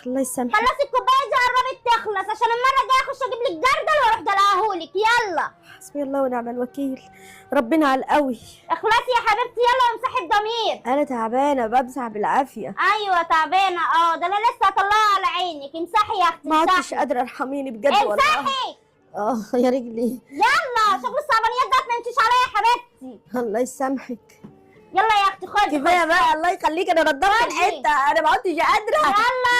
الله يسامحك. خلصي الكوبايه دي قربت تخلص عشان المره الجايه اخش اجيب لك جردل واروح دلقهولك. يلا حسبي الله ونعم الوكيل، ربنا على القوي. اخلصي يا حبيبتي يلا وامسحي الضمير. انا تعبانه بمسح بالعافيه. ايوه تعبانه ده انا لسه هطلعها على عينك. امسحي يا اختي ما عدتش امسحي. قادره، ارحميني بجد والله. امسحي يا رجلي. يلا شغل الصعبانيات ده ما يمشيش عليا يا حبيبتي. الله يسامحك. يلا يا اختي خدي. كفايه بقى، الله يخليك، انا نضفت الحته، انا ما عدتش قادره. يلا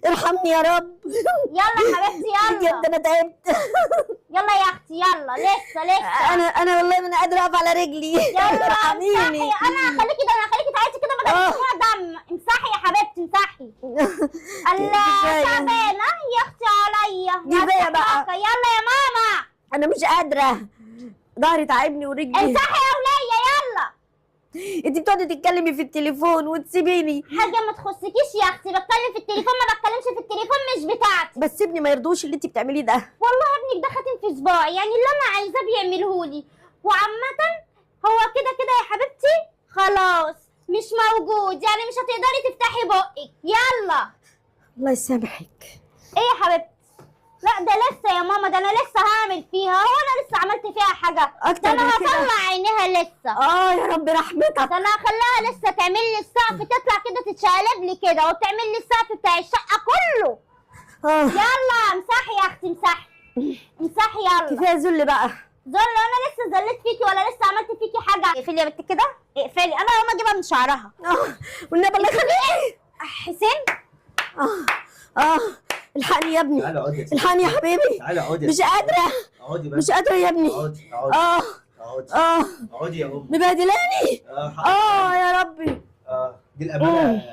ارحمني يا رب. يلا حبيبتي يلا. بجد انا تعبت. يلا يا اختي يلا. لسه انا والله ما انا قادره اقف على رجلي. يلا ارحميني. امسحي. انا هخليكي تعيطي كده بدل ما تطلعي دم. امسحي يا حبيبتي امسحي. الله تعبانه يا اختي عليا. كفايه بقى. يلا يا ماما. انا مش قادره، ظهري تعبني ورجلي. امسحي يا وليه يلا. انت بتقعدي تتكلمي في التليفون وتسيبيني. حاجه ما تخصكيش يا اختي. بتكلم في التليفون ما بتكلمش في التليفون مش بتاعتي. بس ابني ما يرضوش اللي انت بتعمليه ده. والله ابنك ده خاتم في صباعي، يعني اللي انا عايزاه بيعملهولي. وعامه هو كده يا حبيبتي خلاص مش موجود، يعني مش هتقدري تفتحي بقك. يلا. الله يسامحك. ايه يا حبيبتي؟ لا ده لسه يا ماما، ده انا لسه هعمل فيها. هو انا لسه عملت فيها حاجه؟ اكتر ده انا من كده. هطلع عينيها لسه. يا رب رحمتك. ده انا هخليها لسه تعمل لي السقف، تطلع كده تتشقلب لي كده وتعمل لي السقف بتاع الشقه كله. يلا امسحي يا اختي امسحي. امسحي يلا. كفايه ذل بقى. ذل؟ انا لسه ذليت فيكي ولا لسه عملت فيكي حاجه؟ اقفلي يا بنت كده اقفلي. انا هقوم اجيبها من شعرها. والنبي الله يخليكي. حسين. الحقني يا ابني. تعالى اقعدي. الحقني يا حبيبي. تعالى اقعدي. مش قادره. اقعدي بس. مش قادره يا ابني. اقعدي اقعدي. اقعدي يا ام. مبهدلاني. يا ربي. دي الامانه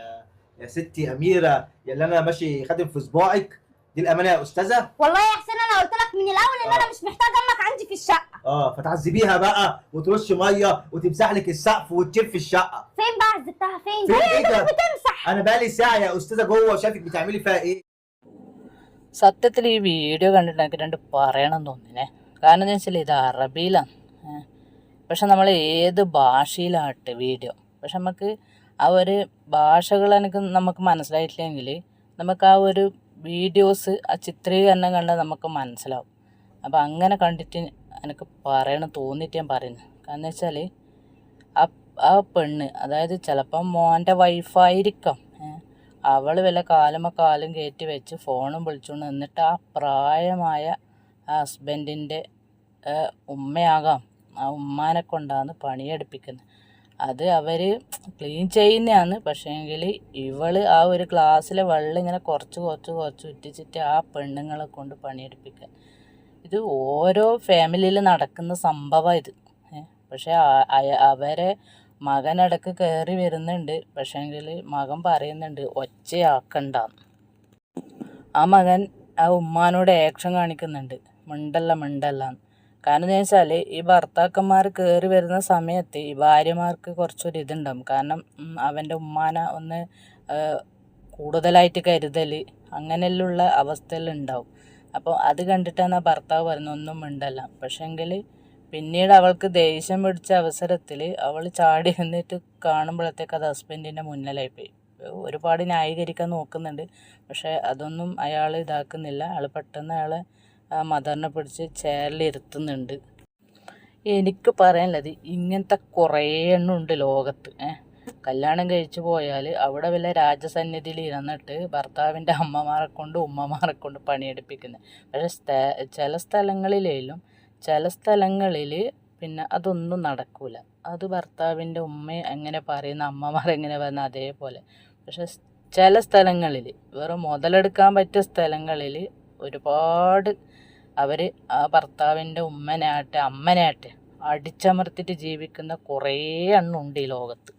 يا ستي اميره، يا اللي انا ماشي خادم في صباعك. دي الامانه يا استاذه. والله يا حسين انا قلت لك من الاول ان انا مش محتاجه امك عندي في الشقه. فتعذبيها بقى وترش ميه وتمسح لك السقف وتشف الشقه. فين بقى عذبتها؟ فين؟ فين هي إيه ده؟ بتمسح. انا بقالي ساعه يا استاذه جوه وشايفك بتعملي فيها ايه. സത്യത്തിൽ ഈ വീഡിയോ കണ്ടിട്ട് എനിക്ക് രണ്ട് പറയണം തോന്നിനെ. കാരണം എന്ന് വെച്ചാൽ ഇത് അറബിയിലാണ്. പക്ഷെ നമ്മൾ ഏത് ഭാഷയിലാട്ടെ വീഡിയോ, പക്ഷെ നമുക്ക് ആ ഒരു ഭാഷകൾ നമുക്ക് മനസ്സിലായിട്ടില്ലെങ്കിൽ നമുക്ക് ആ ഒരു വീഡിയോസ് ആ ചിത്രീകരണം കണ്ടാൽ നമുക്ക് മനസ്സിലാവും. അപ്പോൾ അങ്ങനെ കണ്ടിട്ട് എനിക്ക് പറയണം തോന്നിയിട്ട് ഞാൻ പറയുന്നത്. കാരണം വെച്ചാൽ ആ പെണ്ണ്, അതായത് ചിലപ്പം മോൻ്റെ വൈഫായിരിക്കാം, അവൾ വല്ല കാലും കയറ്റി വെച്ച് ഫോണും വിളിച്ചുകൊണ്ട് നിന്നിട്ട് ആ പ്രായമായ ആ ഹസ്ബൻഡിൻ്റെ ഉമ്മയാകാം. ആ ഉമ്മാനെ കൊണ്ടാണ് പണിയെടുപ്പിക്കുന്നത്. അത് അവർ ക്ലീൻ ചെയ്യുന്നതാണ്. പക്ഷേങ്കിൽ ഇവൾ ആ ഒരു ഗ്ലാസ്സിലെ വെള്ളം ഇങ്ങനെ കുറച്ച് ഉറ്റിച്ചിട്ട് ആ പെണ്ണുങ്ങളെ കൊണ്ട് പണിയെടുപ്പിക്കുക. ഇത് ഓരോ ഫാമിലിയിൽ നടക്കുന്ന സംഭവം ഇത്. പക്ഷേ അവരെ മകനടക്ക് കയറി വരുന്നുണ്ട്. പക്ഷേങ്കിൽ മകൻ പറയുന്നുണ്ട് ഒച്ചയാക്കണ്ടെന്ന്. ആ മകൻ ആ ഉമ്മാനോട് ആക്ഷൻ കാണിക്കുന്നുണ്ട്, മിണ്ടല്ലാന്ന്. കാരണം എന്ന് വെച്ചാൽ ഈ ഭർത്താക്കന്മാർ കയറി വരുന്ന സമയത്ത് ഈ ഭാര്യമാർക്ക് കുറച്ചൊരു ഇതുണ്ടാവും. കാരണം അവൻ്റെ ഉമ്മാനെ ഒന്ന് കൂടുതലായിട്ട് കരുതൽ അങ്ങനെയുള്ള അവസ്ഥയിലുണ്ടാവും. അപ്പോൾ അത് കണ്ടിട്ടാണ് ആ ഭർത്താവ് പറയുന്നത് ഒന്നും മിണ്ടല്ല. പക്ഷേങ്കിൽ പിന്നീട് അവൾക്ക് ദേഷ്യം പിടിച്ച അവസരത്തിൽ അവൾ ചാടി നിന്നിട്ട് കാണുമ്പോഴത്തേക്ക് അത് ഹസ്ബൻഡിൻ്റെ മുന്നിലായിപ്പോയി. ഒരുപാട് ന്യായീകരിക്കാൻ നോക്കുന്നുണ്ട്. പക്ഷേ അതൊന്നും അയാൾ ഇതാക്കുന്നില്ല. അയാൾ പെട്ടെന്ന് അയാളെ മദറിനെ പിടിച്ച് ചെയറിലിരുത്തുന്നുണ്ട്. എനിക്ക് പറയാനുള്ളത് ഇങ്ങനത്തെ കുറേ എണ്ണം ഉണ്ട് ലോകത്ത്. കല്യാണം കഴിച്ചു പോയാൽ അവിടെ വല്ല രാജസന്നിധിയിൽ ഇരുന്നിട്ട് ഭർത്താവിൻ്റെ ഉമ്മമാരെ കൊണ്ട് പണിയെടുപ്പിക്കുന്നത്. പക്ഷേ ചില സ്ഥലങ്ങളിൽ പിന്നെ അതൊന്നും നടക്കൂല. അത് ഭർത്താവിൻ്റെ ഉമ്മ എങ്ങനെ പറയുന്ന അമ്മമാർ എങ്ങനെ പറയുന്ന അതേപോലെ. പക്ഷെ ചില സ്ഥലങ്ങളിൽ വെറും മുതലെടുക്കാൻ പറ്റിയ സ്ഥലങ്ങളിൽ ഒരുപാട് അവർ ആ ഭർത്താവിൻ്റെ അമ്മനെയാട്ടെ അടിച്ചമർത്തിയിട്ട് ജീവിക്കുന്ന കുറേ എണ്ണം ഉണ്ട് ഈ ലോകത്ത്.